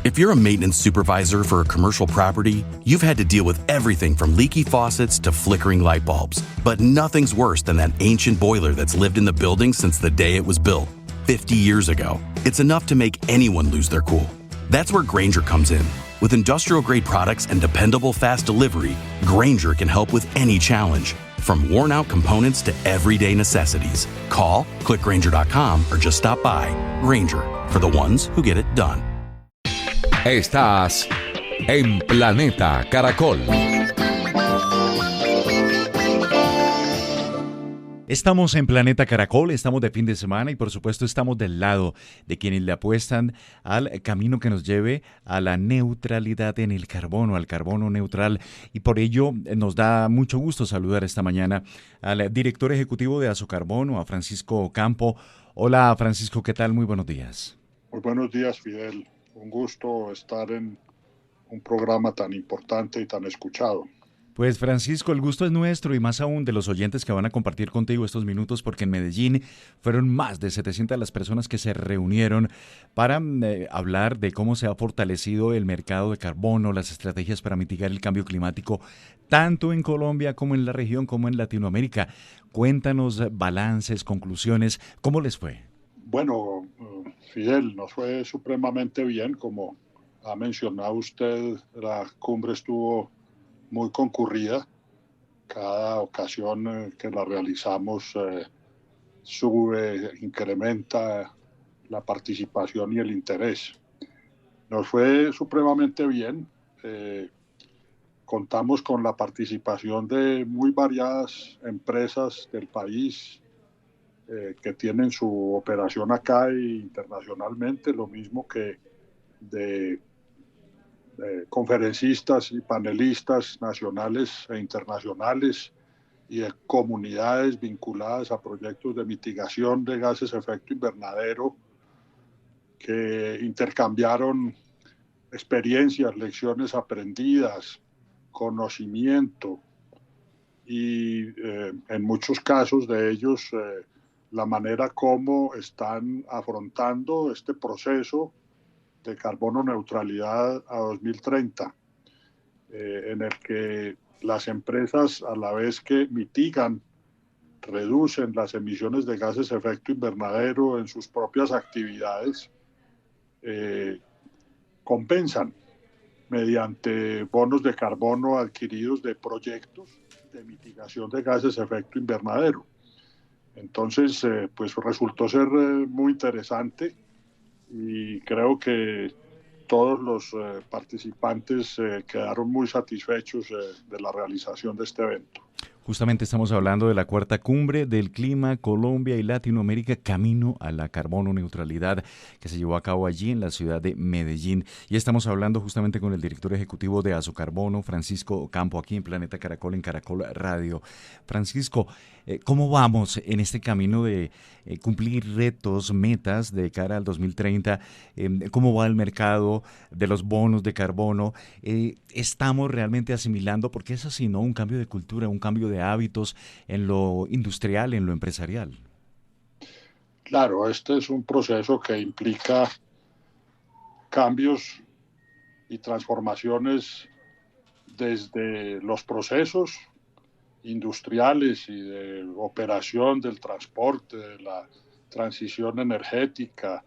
If you're a maintenance supervisor for a commercial property, you've had to deal with everything from leaky faucets to flickering light bulbs. But nothing's worse than that ancient boiler that's lived in the building since the day it was built, 50 years ago. It's enough to make anyone lose their cool. That's where Grainger comes in. With industrial-grade products and dependable fast delivery, Grainger can help with any challenge, from worn-out components to everyday necessities. Call, click Grainger.com, or just stop by. Grainger, for the ones who get it done. Estás en Planeta Caracol. Estamos en Planeta Caracol, estamos de fin de semana y por supuesto estamos del lado de quienes le apuestan al camino que nos lleve a la neutralidad en el carbono, al carbono neutral. Y por ello nos da mucho gusto saludar esta mañana al director ejecutivo de Azocarbono, a Francisco Campo. Hola Francisco, ¿qué tal? Muy buenos días. Muy buenos días, Fidel. Un gusto estar en un programa tan importante y tan escuchado. Pues Francisco, el gusto es nuestro y más aún de los oyentes que van a compartir contigo estos minutos, porque en Medellín fueron más de 700 las personas que se reunieron para hablar de cómo se ha fortalecido el mercado de carbono, las estrategias para mitigar el cambio climático, tanto en Colombia como en la región, como en Latinoamérica. Cuéntanos balances, conclusiones, ¿cómo les fue? Bueno, Fidel, nos fue supremamente bien. Como ha mencionado usted, la cumbre estuvo muy concurrida. Cada ocasión que la realizamos incrementa la participación y el interés. Nos fue supremamente bien. Contamos con la participación de muy variadas empresas del país que tienen su operación acá e internacionalmente, lo mismo que de conferencistas y panelistas nacionales e internacionales y de comunidades vinculadas a proyectos de mitigación de gases de efecto invernadero que intercambiaron experiencias, lecciones aprendidas, conocimiento y en muchos casos de ellos la manera como están afrontando este proceso de carbono neutralidad a 2030, en el que las empresas, a la vez que mitigan, reducen las emisiones de gases de efecto invernadero en sus propias actividades, compensan mediante bonos de carbono adquiridos de proyectos de mitigación de gases de efecto invernadero. Entonces, pues resultó ser muy interesante y creo que todos los participantes quedaron muy satisfechos de la realización de este evento. Justamente estamos hablando de la cuarta cumbre del clima, Colombia y Latinoamérica, camino a la carbono neutralidad, que se llevó a cabo allí en la ciudad de Medellín. Y estamos hablando justamente con el director ejecutivo de Azocarbono, Francisco Campo, aquí en Planeta Caracol, en Caracol Radio. Francisco, ¿cómo vamos en este camino de cumplir retos, metas de cara al 2030? ¿Cómo va el mercado de los bonos de carbono? ¿Estamos realmente asimilando, porque es así, ¿no? Un cambio de cultura, un cambio de hábitos en lo industrial, en lo empresarial? Claro, este es un proceso que implica cambios y transformaciones desde los procesos industriales y de operación del transporte, de la transición energética,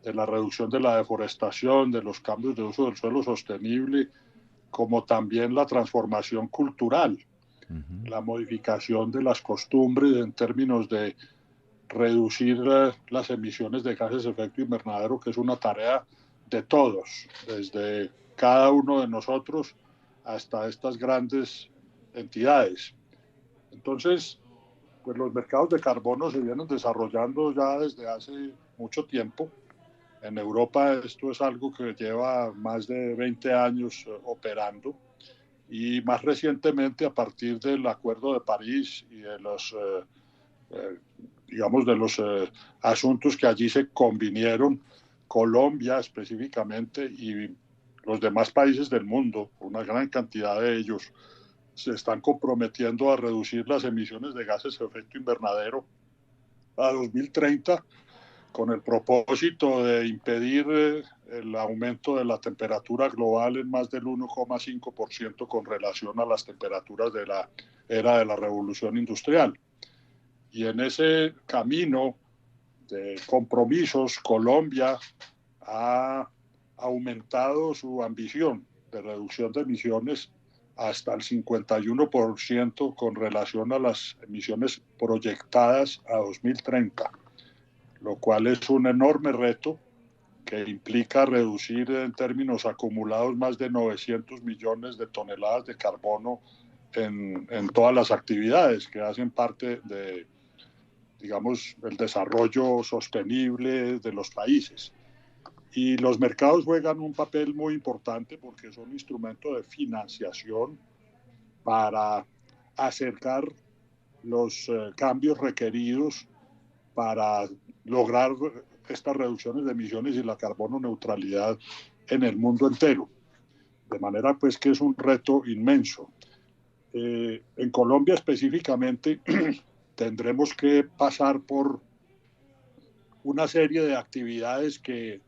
de la reducción de la deforestación, de los cambios de uso del suelo sostenible, como también la transformación cultural, la modificación de las costumbres en términos de reducir las emisiones de gases de efecto invernadero, que es una tarea de todos, desde cada uno de nosotros hasta estas grandes entidades. Entonces, pues los mercados de carbono se vienen desarrollando ya desde hace mucho tiempo. En Europa esto es algo que lleva más de 20 años operando, y más recientemente, a partir del Acuerdo de París y de los digamos, de los asuntos que allí se convinieron, Colombia específicamente y los demás países del mundo, una gran cantidad de ellos, se están comprometiendo a reducir las emisiones de gases de efecto invernadero a 2030 con el propósito de impedir el aumento de la temperatura global en más del 1,5% con relación a las temperaturas de la era de la revolución industrial. Y en ese camino de compromisos, Colombia ha aumentado su ambición de reducción de emisiones hasta el 51% con relación a las emisiones proyectadas a 2030, lo cual es un enorme reto que implica reducir en términos acumulados más de 900 millones de toneladas de carbono en todas las actividades que hacen parte de, digamos, el desarrollo sostenible de los países. Y los mercados juegan un papel muy importante porque son instrumentos de financiación para acercar los cambios requeridos para lograr estas reducciones de emisiones y la carbono neutralidad en el mundo entero. De manera pues que es un reto inmenso. En Colombia específicamente tendremos que pasar por una serie de actividades que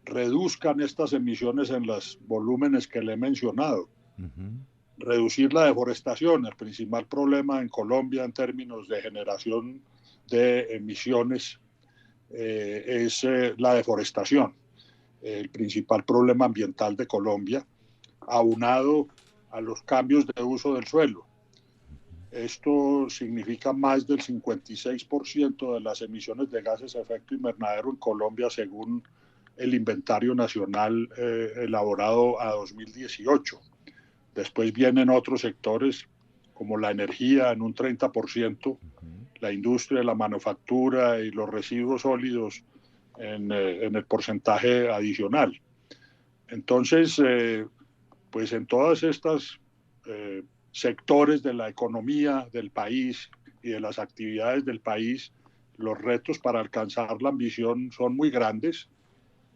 reduzcan estas emisiones en los volúmenes que le he mencionado. Reducir la deforestación, el principal problema en Colombia en términos de generación de emisiones es la deforestación, el principal problema ambiental de Colombia, aunado a los cambios de uso del suelo. Esto significa más del 56% de las emisiones de gases de efecto invernadero en Colombia, según el inventario nacional elaborado a 2018. Después vienen otros sectores como la energía en un 30%, la industria, la manufactura y los residuos sólidos en el porcentaje adicional. Entonces, pues en todas estas sectores de la economía del país y de las actividades del país, los retos para alcanzar la ambición son muy grandes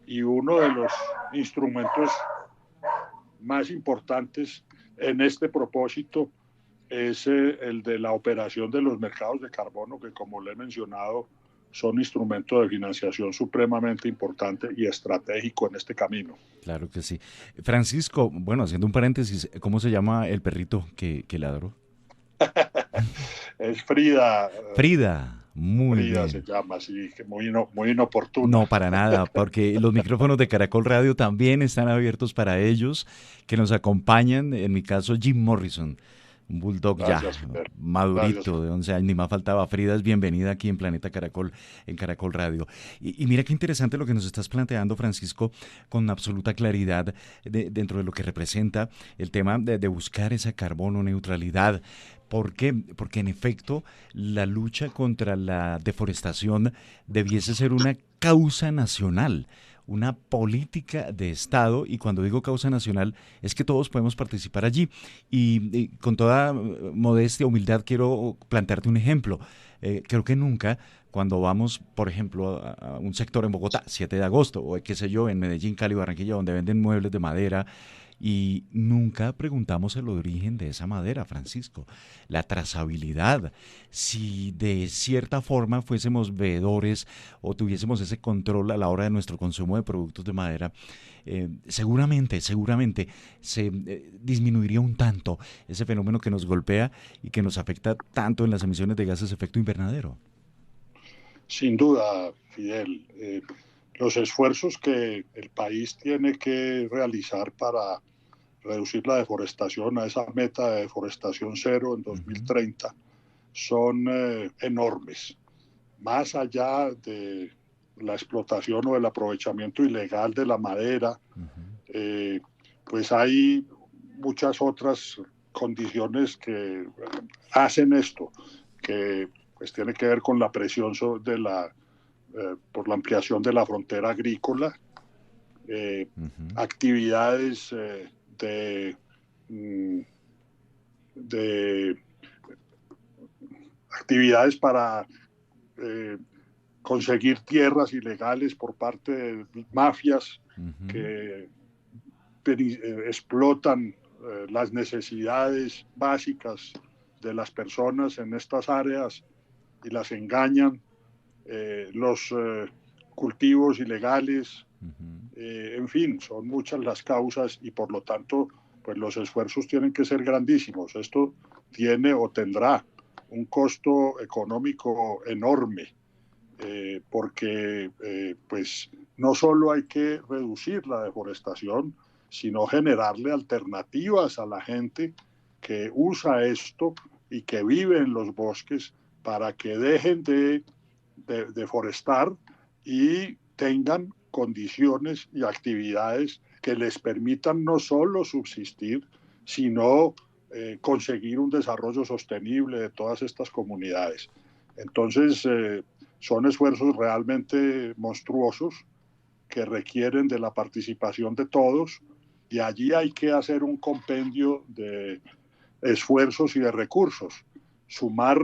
y uno de los instrumentos más importantes en este propósito es el de la operación de los mercados de carbono, que como le he mencionado, son instrumentos de financiación supremamente importante y estratégico en este camino. Claro que sí. Francisco, bueno, haciendo un paréntesis, ¿cómo se llama el perrito que ladró? Es Frida. Frida, muy Frida bien. se llama, así que muy inoportuna. No, para nada, porque los micrófonos de Caracol Radio también están abiertos para ellos, que nos acompañan, en mi caso Jim Morrison, un bulldog Gracias, ya Fidel. madurito, Gracias. de 11 años, ni más faltaba. Frida es bienvenida aquí en Planeta Caracol, en Caracol Radio. Y mira qué interesante lo que nos estás planteando, Francisco, con absoluta claridad dentro de lo que representa el tema de buscar esa carbono neutralidad. ¿Por qué? Porque en efecto la lucha contra la deforestación debiese ser una causa nacional, una política de Estado, y cuando digo causa nacional es que todos podemos participar allí. Y con toda modestia, humildad, quiero plantearte un ejemplo. Creo que nunca, cuando vamos, por ejemplo, a un sector en Bogotá, 7 de agosto, o qué sé yo, en Medellín, Cali, Barranquilla, donde venden muebles de madera, y nunca preguntamos el origen de esa madera, Francisco, la trazabilidad, si de cierta forma fuésemos veedores o tuviésemos ese control a la hora de nuestro consumo de productos de madera, seguramente se disminuiría un tanto ese fenómeno que nos golpea y que nos afecta tanto en las emisiones de gases de efecto invernadero. Sin duda, Fidel. Los esfuerzos que el país tiene que realizar para reducir la deforestación a esa meta de deforestación cero en 2030 son enormes. Más allá de la explotación o el aprovechamiento ilegal de la madera, pues hay muchas otras condiciones que hacen esto, que pues tiene que ver con la presión de por la ampliación de la frontera agrícola, actividades de actividades para conseguir tierras ilegales por parte de mafias que explotan las necesidades básicas de las personas en estas áreas y las engañan, los cultivos ilegales En fin, son muchas las causas y por lo tanto pues los esfuerzos tienen que ser grandísimos. Esto tiene o tendrá un costo económico enorme, porque pues no solo hay que reducir la deforestación, sino generarle alternativas a la gente que usa esto y que vive en los bosques para que dejen de deforestar y tengan condiciones y actividades que les permitan no solo subsistir, sino conseguir un desarrollo sostenible de todas estas comunidades. Entonces, son esfuerzos realmente monstruosos que requieren de la participación de todos y allí hay que hacer un compendio de esfuerzos y de recursos, sumar.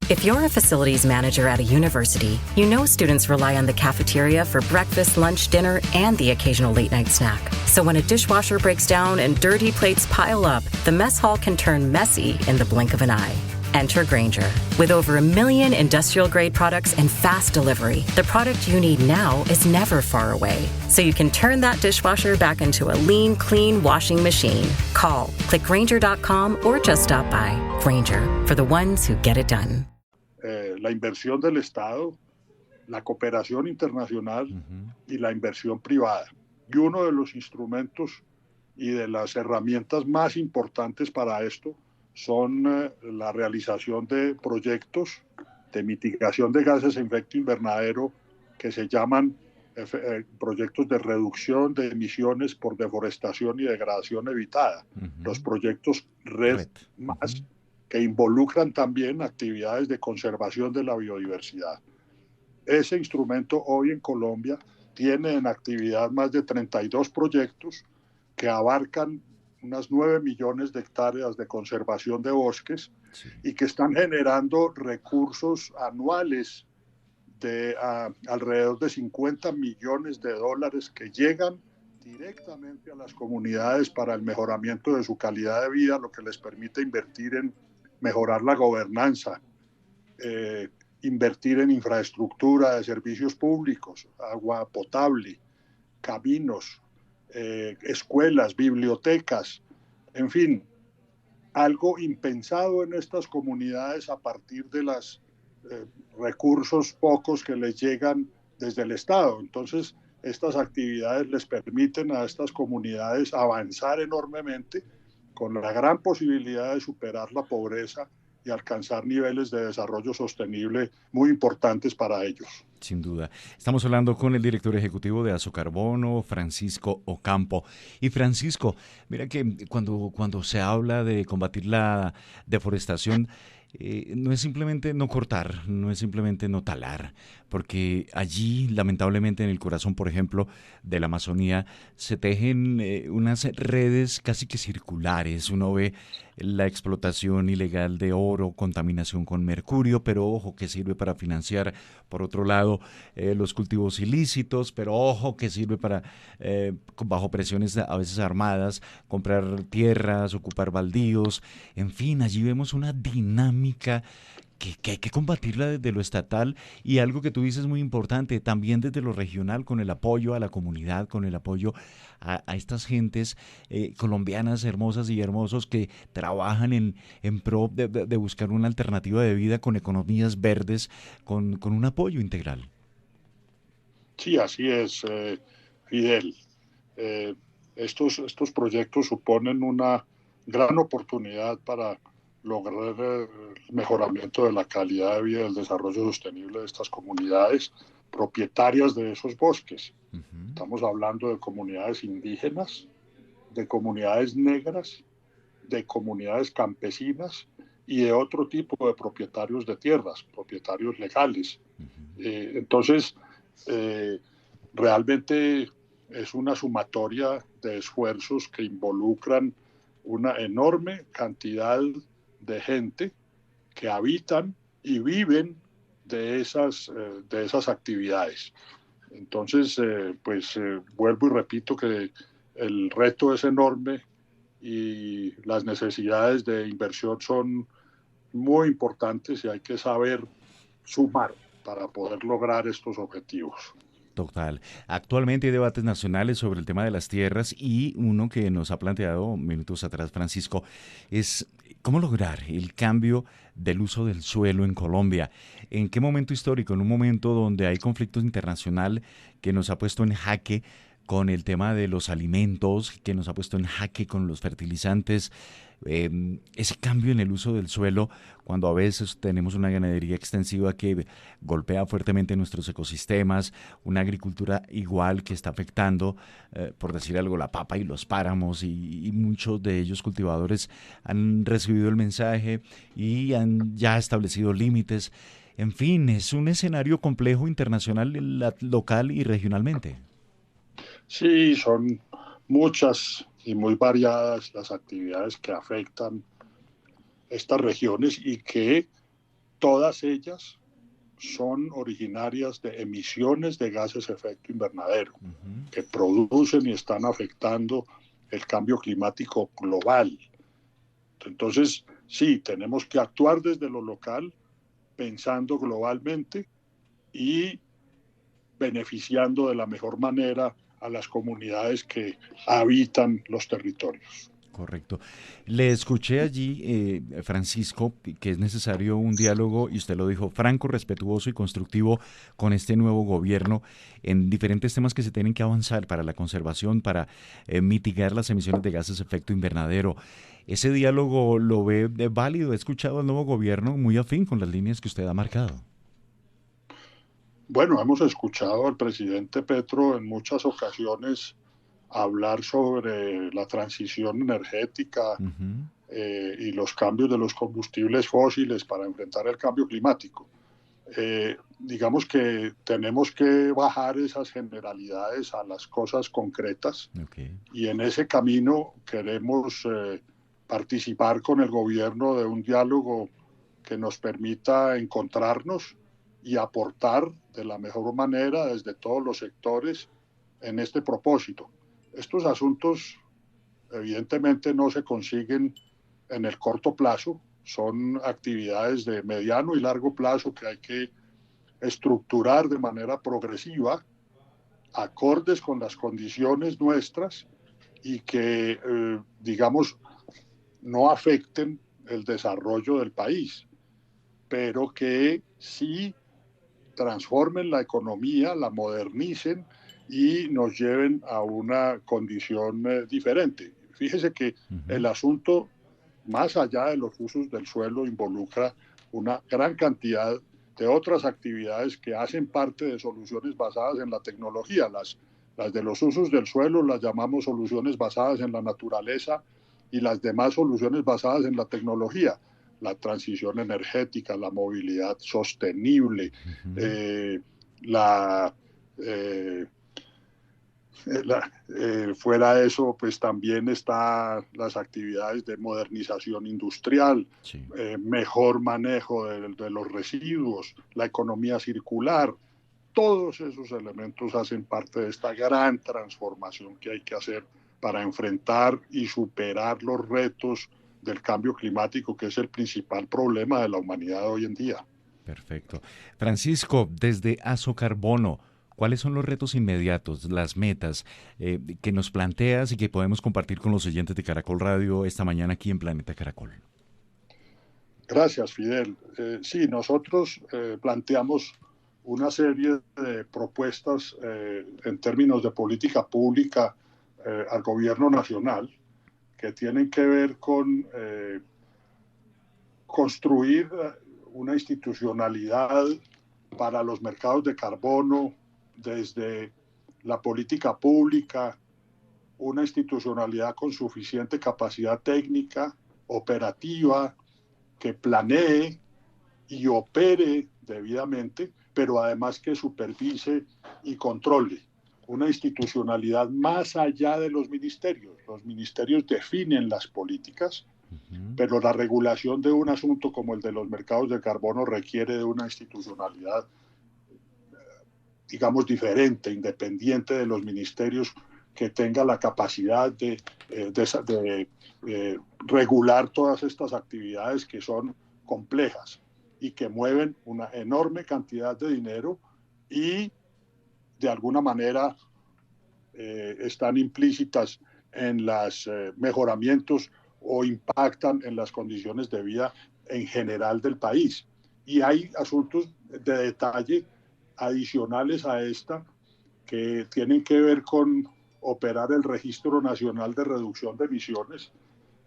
If you're a facilities manager at a university, you know students rely on the cafeteria for breakfast, lunch, dinner, and the occasional late-night snack. So when a dishwasher breaks down and dirty plates pile up, the mess hall can turn messy in the blink of an eye. Enter Grainger. With over 1 million industrial-grade products and fast delivery, the product you need now is never far away. So you can turn that dishwasher back into a lean, clean washing machine. Call, click Grainger.com, or just stop by. Grainger, for the ones who get it done. La inversión del Estado, la cooperación internacional y la inversión privada. Y uno de los instrumentos y de las herramientas más importantes para esto son la realización de proyectos de mitigación de gases de efecto invernadero que se llaman proyectos de reducción de emisiones por deforestación y degradación evitada. Los proyectos REDD+, que involucran también actividades de conservación de la biodiversidad. Ese instrumento hoy en Colombia tiene en actividad más de 32 proyectos que abarcan unas 9 millones de hectáreas de conservación de bosques y que están generando recursos anuales de alrededor de 50 millones de dólares que llegan directamente a las comunidades para el mejoramiento de su calidad de vida, lo que les permite invertir en mejorar la gobernanza, invertir en infraestructura de servicios públicos, agua potable, caminos, escuelas, bibliotecas, en fin, algo impensado en estas comunidades a partir de los recursos pocos que les llegan desde el Estado. Entonces, estas actividades les permiten a estas comunidades avanzar enormemente con la gran posibilidad de superar la pobreza y alcanzar niveles de desarrollo sostenible muy importantes para ellos. Sin duda. Estamos hablando con el director ejecutivo de Asocarbono, Francisco Ocampo. Y Francisco, mira que cuando se habla de combatir la deforestación, no es simplemente no cortar, no es simplemente no talar, porque allí, lamentablemente, en el corazón, por ejemplo, de la Amazonía, se tejen unas redes casi que circulares. Uno ve la explotación ilegal de oro, contaminación con mercurio, pero ojo, que sirve para financiar, por otro lado, los cultivos ilícitos, pero ojo, que sirve para, bajo presiones a veces armadas, comprar tierras, ocupar baldíos. En fin, allí vemos una dinámica que hay que combatirla desde lo estatal y algo que tú dices muy importante, también desde lo regional, con el apoyo a la comunidad, con el apoyo a estas gentes colombianas hermosas y hermosos que trabajan en pro de buscar una alternativa de vida con economías verdes, con un apoyo integral. Sí, así es, Fidel. Estos proyectos suponen una gran oportunidad para lograr el mejoramiento de la calidad de vida y el desarrollo sostenible de estas comunidades propietarias de esos bosques. Estamos hablando de comunidades indígenas, de comunidades negras, de comunidades campesinas y de otro tipo de propietarios de tierras, propietarios legales. Entonces, realmente es una sumatoria de esfuerzos que involucran una enorme cantidad de gente que habitan y viven de esas actividades. Entonces, vuelvo y repito que el reto es enorme y las necesidades de inversión son muy importantes y hay que saber sumar para poder lograr estos objetivos. Total. Actualmente hay debates nacionales sobre el tema de las tierras y uno que nos ha planteado minutos atrás Francisco es cómo lograr el cambio del uso del suelo en Colombia. ¿En qué momento histórico? En un momento donde hay conflicto internacional que nos ha puesto en jaque con el tema de los alimentos, que nos ha puesto en jaque con los fertilizantes, ese cambio en el uso del suelo, cuando a veces tenemos una ganadería extensiva que golpea fuertemente nuestros ecosistemas, una agricultura igual que está afectando, por decir algo, la papa y los páramos, y muchos de ellos cultivadores han recibido el mensaje y han ya establecido límites. En fin, es un escenario complejo internacional, local y regionalmente. Sí, son muchas y muy variadas las actividades que afectan estas regiones y que todas ellas son originarias de emisiones de gases de efecto invernadero que producen y están afectando el cambio climático global. Entonces, sí, tenemos que actuar desde lo local, pensando globalmente y beneficiando de la mejor manera a las comunidades que habitan los territorios. Correcto. Le escuché allí, Francisco, que es necesario un diálogo, y usted lo dijo, franco, respetuoso y constructivo con este nuevo gobierno en diferentes temas que se tienen que avanzar para la conservación, para mitigar las emisiones de gases de efecto invernadero. ¿Ese diálogo lo ve válido? He escuchado al nuevo gobierno muy afín con las líneas que usted ha marcado. Bueno, hemos escuchado al presidente Petro en muchas ocasiones hablar sobre la transición energética y los cambios de los combustibles fósiles para enfrentar el cambio climático. Digamos que tenemos que bajar esas generalidades a las cosas concretas y en ese camino queremos participar con el gobierno de un diálogo que nos permita encontrarnos y aportar de la mejor manera desde todos los sectores en este propósito. Estos asuntos evidentemente no se consiguen en el corto plazo, son actividades de mediano y largo plazo que hay que estructurar de manera progresiva, acordes con las condiciones nuestras y que, digamos, no afecten el desarrollo del país, pero que sí transformen la economía, la modernicen y nos lleven a una condición diferente. Fíjese que el asunto, más allá de los usos del suelo, involucra una gran cantidad de otras actividades que hacen parte de soluciones basadas en la tecnología. Las de los usos del suelo las llamamos soluciones basadas en la naturaleza y las demás soluciones basadas en la tecnología. La transición energética, la movilidad sostenible, fuera de eso, pues también están las actividades de modernización industrial, mejor manejo de los residuos, la economía circular. Todos esos elementos hacen parte de esta gran transformación que hay que hacer para enfrentar y superar los retos del cambio climático, que es el principal problema de la humanidad hoy en día. Perfecto. Francisco, desde Asocarbono, ¿cuáles son los retos inmediatos, las metas que nos planteas y que podemos compartir con los oyentes de Caracol Radio esta mañana aquí en Planeta Caracol? Gracias, Fidel. Sí, nosotros planteamos una serie de propuestas en términos de política pública al gobierno nacional que tienen que ver con construir una institucionalidad para los mercados de carbono desde la política pública, una institucionalidad con suficiente capacidad técnica, operativa, que planee y opere debidamente, pero además que supervise y controle. Una institucionalidad más allá de los ministerios. Los ministerios definen las políticas, pero la regulación de un asunto como el de los mercados de carbono requiere de una institucionalidad, digamos, diferente, independiente de los ministerios, que tenga la capacidad de regular todas estas actividades que son complejas y que mueven una enorme cantidad de dinero y de alguna manera están implícitas en los mejoramientos o impactan en las condiciones de vida en general del país. Y hay asuntos de detalle adicionales a esta que tienen que ver con operar el Registro Nacional de Reducción de Emisiones,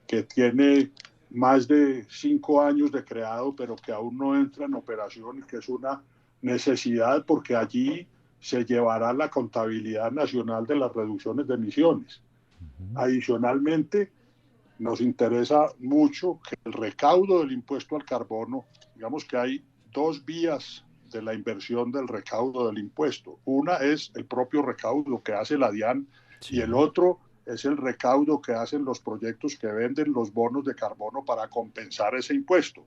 que tiene más de 5 años de creado, pero que aún no entra en operación y que es una necesidad porque allí se llevará la contabilidad nacional de las reducciones de emisiones. Adicionalmente, nos interesa mucho que el recaudo del impuesto al carbono, digamos que hay 2 vías de la inversión del recaudo del impuesto. Una es el propio recaudo que hace la DIAN, sí, y el otro es el recaudo que hacen los proyectos que venden los bonos de carbono para compensar ese impuesto.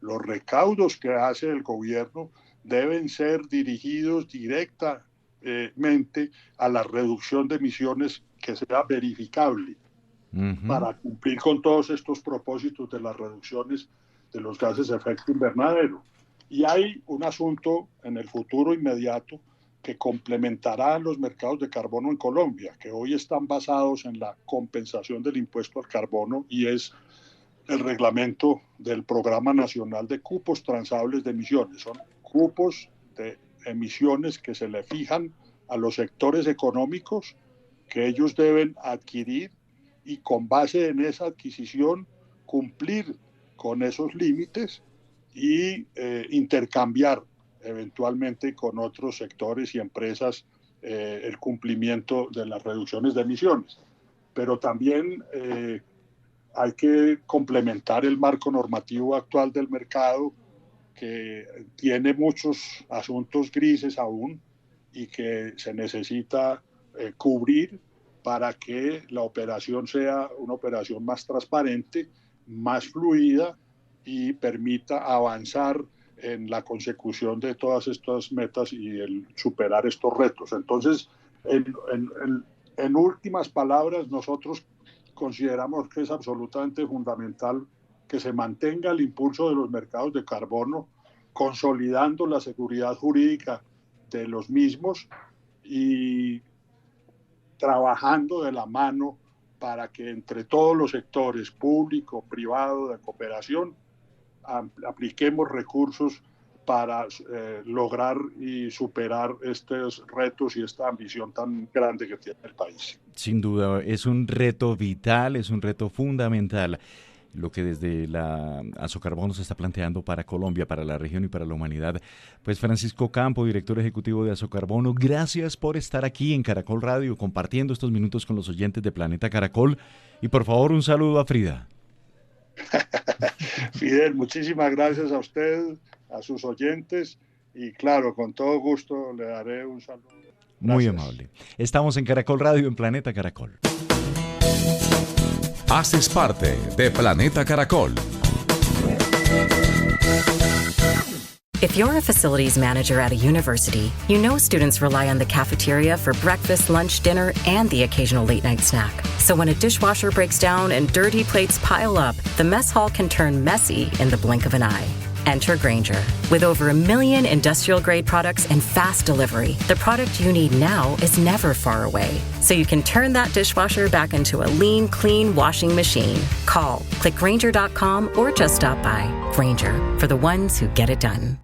Los recaudos que hace el gobierno deben ser dirigidos directamente a la reducción de emisiones que sea verificable para cumplir con todos estos propósitos de las reducciones de los gases de efecto invernadero. Y hay un asunto en el futuro inmediato que complementará los mercados de carbono en Colombia, que hoy están basados en la compensación del impuesto al carbono, y es el reglamento del Programa Nacional de Cupos Transables de Emisiones. Son cupos de emisiones que se le fijan a los sectores económicos que ellos deben adquirir y con base en esa adquisición cumplir con esos límites y intercambiar eventualmente con otros sectores y empresas el cumplimiento de las reducciones de emisiones. Pero también hay que complementar el marco normativo actual del mercado, que tiene muchos asuntos grises aún y que se necesita cubrir para que la operación sea una operación más transparente, más fluida y permita avanzar en la consecución de todas estas metas y el superar estos retos. Entonces, en últimas palabras, nosotros consideramos que es absolutamente fundamental que se mantenga el impulso de los mercados de carbono, consolidando la seguridad jurídica de los mismos y trabajando de la mano para que entre todos los sectores, público, privado, de cooperación, apliquemos recursos para lograr y superar estos retos y esta ambición tan grande que tiene el país. Sin duda, es un reto vital, es un reto fundamental, lo que desde la Asocarbono se está planteando para Colombia, para la región y para la humanidad. Pues Francisco Campo, director ejecutivo de Asocarbono, gracias por estar aquí en Caracol Radio, compartiendo estos minutos con los oyentes de Planeta Caracol. Y por favor, un saludo a Frida. Fidel, muchísimas gracias a usted, a sus oyentes, y claro, con todo gusto le daré un saludo. Gracias. Muy amable. Estamos en Caracol Radio, en Planeta Caracol. Haces parte de Planeta Caracol. If you're a facilities manager at a university, you know students rely on the cafeteria for breakfast, lunch, dinner, and the occasional late-night snack. So when a dishwasher breaks down and dirty plates pile up, the mess hall can turn messy in the blink of an eye. Enter Grainger. With over 1 million industrial-grade products and fast delivery, the product you need now is never far away. So you can turn that dishwasher back into a lean, clean washing machine. Call, click Grainger.com, or just stop by. Grainger, for the ones who get it done.